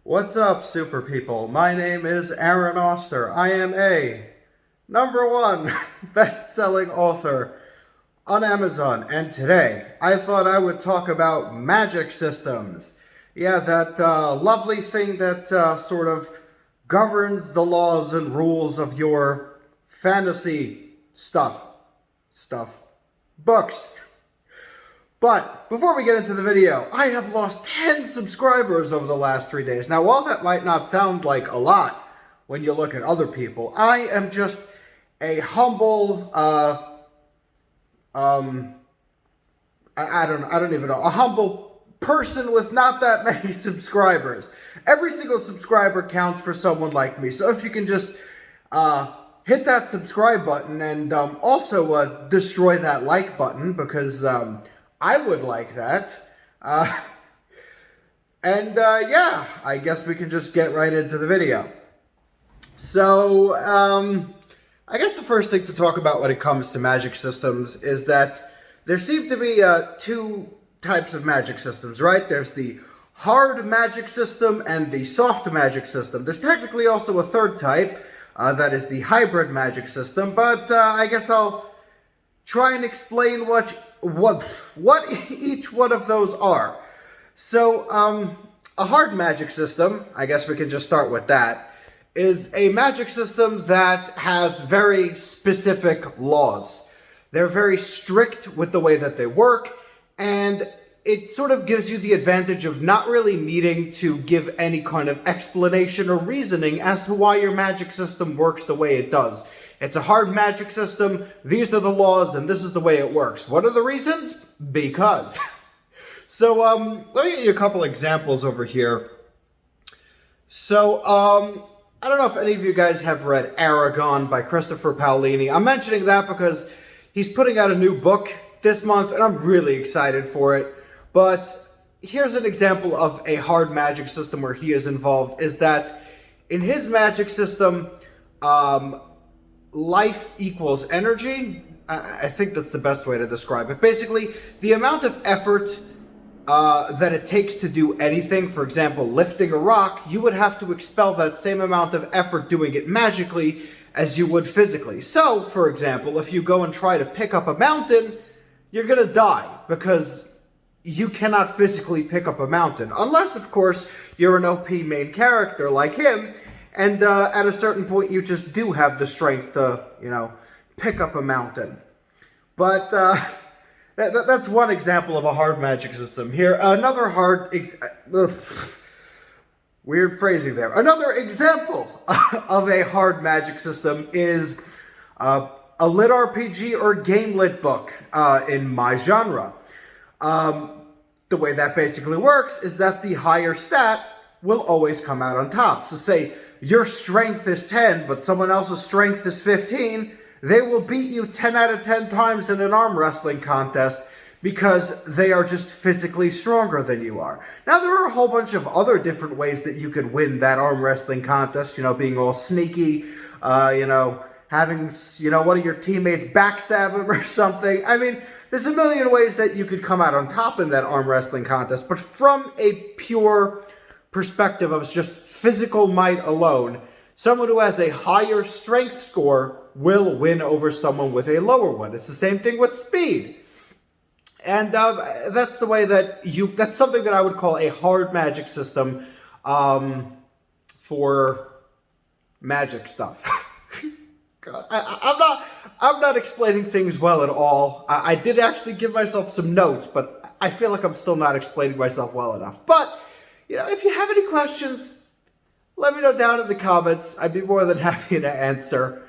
What's up, super people? My name is Aaron Oster. I am a #1 best-selling author on Amazon, and today I thought I would talk about magic systems. Yeah, that lovely thing that sort of governs the laws and rules of your fantasy books. But before we get into the video, I have lost 10 subscribers over the last 3 days. Now, while that might not sound like a lot when you look at other people, I am just a humble, I don't even know, a humble person with not that many subscribers. Every single subscriber counts for someone like me. So if you can just hit that subscribe button and also destroy that like button, because I would like that. Yeah, I guess we can just get right into the video. So, I guess the first thing to talk about when it comes to magic systems is that there seem to be two types of magic systems, right? There's the hard magic system and the soft magic system. There's technically also a third type, that is the hybrid magic system, but I guess I'll try and explain what each one of those are. So, a hard magic system, I guess we can just start with that, is a magic system that has very specific laws. They're very strict with the way that they work, and it sort of gives you the advantage of not really needing to give any kind of explanation or reasoning as to why your magic system works the way it does. It's a hard magic system, these are the laws, and this is the way it works. What are the reasons? Because. So, let me get you a couple examples over here. So, I don't know if any of you guys have read Aragon by Christopher Paolini. I'm mentioning that because he's putting out a new book this month, and I'm really excited for it. But here's an example of a hard magic system where he is involved, is that in his magic system, life equals energy. I think that's the best way to describe it. Basically, the amount of effort that it takes to do anything, for example, lifting a rock, you would have to expel that same amount of effort doing it magically as you would physically. So, for example, if you go and try to pick up a mountain, you're going to die because you cannot physically pick up a mountain. Unless, of course, you're an OP main character like him, and at a certain point, you just do have the strength to, pick up a mountain. But that's one example of a hard magic system. Here, another weird phrasing there. Another example of a hard magic system is a lit RPG or game lit book in my genre. The way that basically works is that the higher stat will always come out on top. So say your strength is 10, but someone else's strength is 15, they will beat you 10 out of 10 times in an arm wrestling contest because they are just physically stronger than you are. Now, there are a whole bunch of other different ways that you could win that arm wrestling contest, being all sneaky, having, one of your teammates backstab him or something. I mean, there's a million ways that you could come out on top in that arm wrestling contest, but from a pure perspective of just physical might alone, someone who has a higher strength score will win over someone with a lower one. It's the same thing with speed. And that's the way that that's something that I would call a hard magic system for magic stuff. God, I'm not explaining things well at all. I did actually give myself some notes, but I feel like I'm still not explaining myself well enough. But, if you have any questions, let me know down in the comments. I'd be more than happy to answer.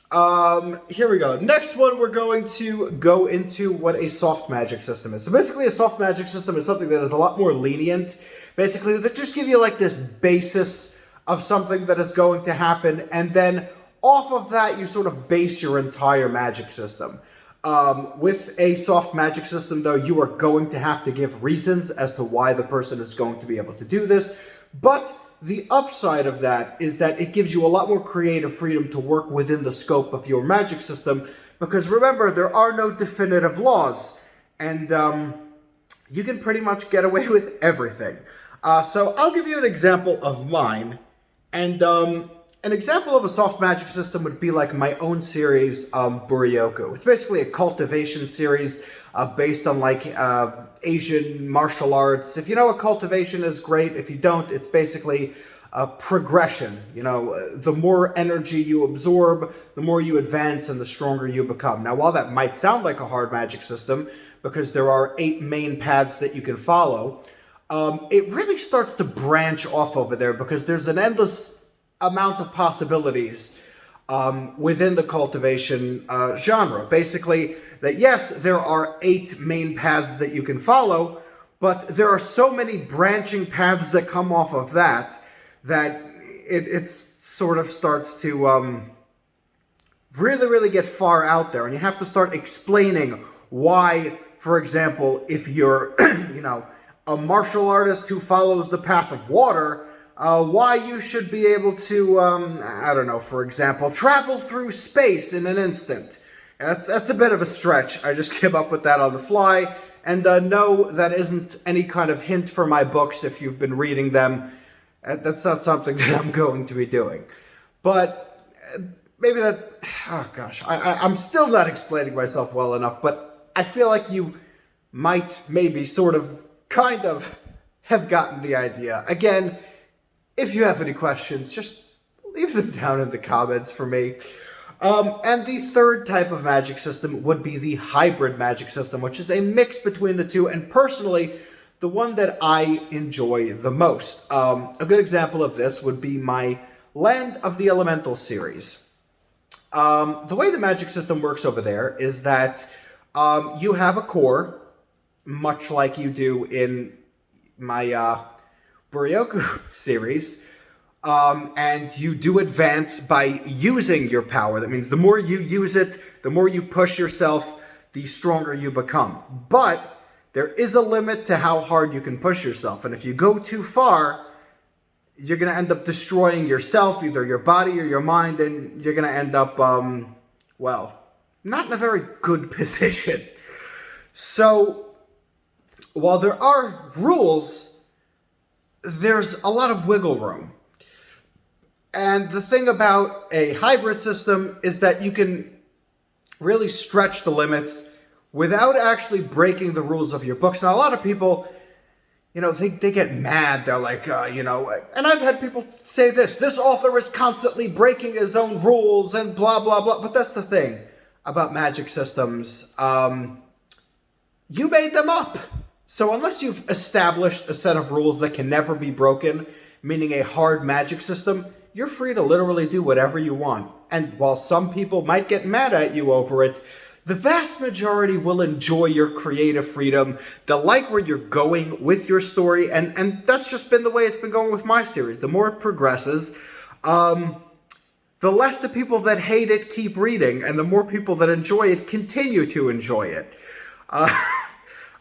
Here we go. Next one, we're going to go into what a soft magic system is. So basically, a soft magic system is something that is a lot more lenient. Basically, that just give you like this basis of something that is going to happen, and then off of that, you sort of base your entire magic system. With a soft magic system, though, you are going to have to give reasons as to why the person is going to be able to do this. But the upside of that is that it gives you a lot more creative freedom to work within the scope of your magic system. Because remember, there are no definitive laws. And you can pretty much get away with everything. So I'll give you an example of mine. And an example of a soft magic system would be like my own series, Buryoku. It's basically a cultivation series based on like Asian martial arts. If you know what cultivation is, great. If you don't, it's basically a progression. You know, the more energy you absorb, the more you advance and the stronger you become. Now, while that might sound like a hard magic system, because there are 8 main paths that you can follow, it really starts to branch off over there because there's an endless amount of possibilities within the cultivation genre. Basically, that yes, there are 8 main paths that you can follow, but there are so many branching paths that come off of that it sort of starts to really get far out there, and you have to start explaining why, for example, if you're you know, a martial artist who follows the path of water, why you should be able to, I don't know, for example, travel through space in an instant. That's a bit of a stretch. I just came up with that on the fly. And no, that isn't any kind of hint for my books if you've been reading them. That's not something that I'm going to be doing. But maybe that, oh gosh, I'm still not explaining myself well enough, but I feel like you might maybe sort of, kind of, have gotten the idea. Again, if you have any questions, just leave them down in the comments for me. And the third type of magic system would be the hybrid magic system, which is a mix between the two, and personally, the one that I enjoy the most. A good example of this would be my Land of the Elemental series. The way the magic system works over there is that you have a core, much like you do in my Buryoku series, and you do advance by using your power. That means the more you use it, the more you push yourself, the stronger you become. But there is a limit to how hard you can push yourself, and if you go too far, you're going to end up destroying yourself, either your body or your mind, and you're going to end up, well, not in a very good position. So, while there are rules, there's a lot of wiggle room. And the thing about a hybrid system is that you can really stretch the limits without actually breaking the rules of your books. Now, a lot of people, you know, they get mad. They're like, you know, and I've had people say this author is constantly breaking his own rules and blah, blah, blah. But that's the thing about magic systems. You made them up. So unless you've established a set of rules that can never be broken, meaning a hard magic system, you're free to literally do whatever you want. And while some people might get mad at you over it, the vast majority will enjoy your creative freedom. They'll like where you're going with your story, and that's just been the way it's been going with my series. The more it progresses, the less the people that hate it keep reading, and the more people that enjoy it continue to enjoy it.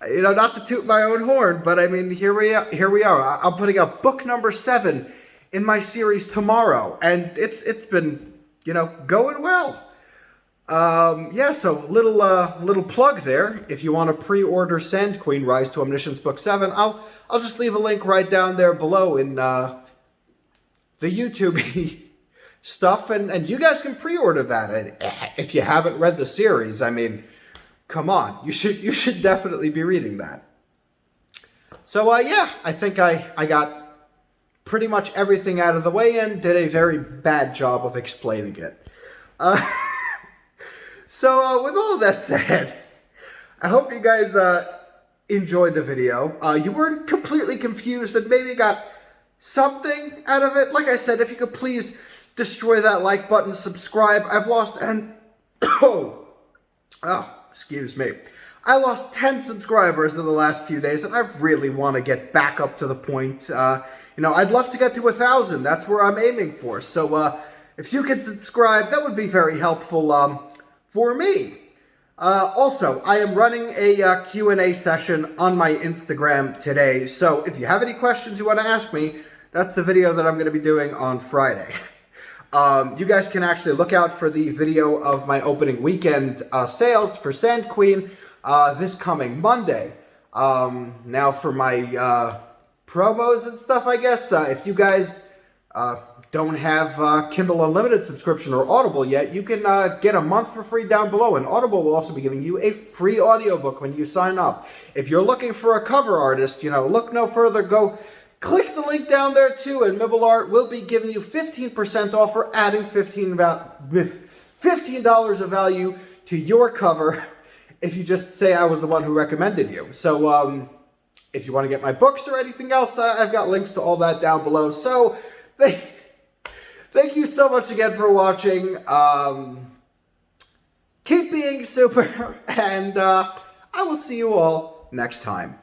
You know, not to toot my own horn, but I mean, here we are. I'm putting out book number 7 in my series tomorrow, and it's been, you know, going well. Yeah, so little plug there. If you want to pre-order Sandqueen Rise to Omniscience Book 7, I'll just leave a link right down there below in the YouTube stuff, and you guys can pre-order that. And if you haven't read the series, I mean, come on, you should definitely be reading that. So yeah, I think I got pretty much everything out of the way and did a very bad job of explaining it. So with all of that said, I hope you guys enjoyed the video. You weren't completely confused and maybe got something out of it. Like I said, if you could please destroy that like button, subscribe. I've lost excuse me. I lost 10 subscribers in the last few days, and I really want to get back up to the point. You know, I'd love to get to 1,000. That's where I'm aiming for. So if you could subscribe, that would be very helpful for me. Also, I am running a Q&A session on my Instagram today. So if you have any questions you want to ask me, that's the video that I'm going to be doing on Friday. You guys can actually look out for the video of my opening weekend sales for Sandqueen this coming Monday. Now for my promos and stuff, I guess. If you guys don't have Kindle Unlimited subscription or Audible yet, you can get a month for free down below. And Audible will also be giving you a free audiobook when you sign up. If you're looking for a cover artist, look no further. Go click the link down there too, and Mibble Art will be giving you 15% off for adding $15 of value to your cover if you just say I was the one who recommended you. So if you want to get my books or anything else, I've got links to all that down below. So thank you so much again for watching. Keep being super, and I will see you all next time.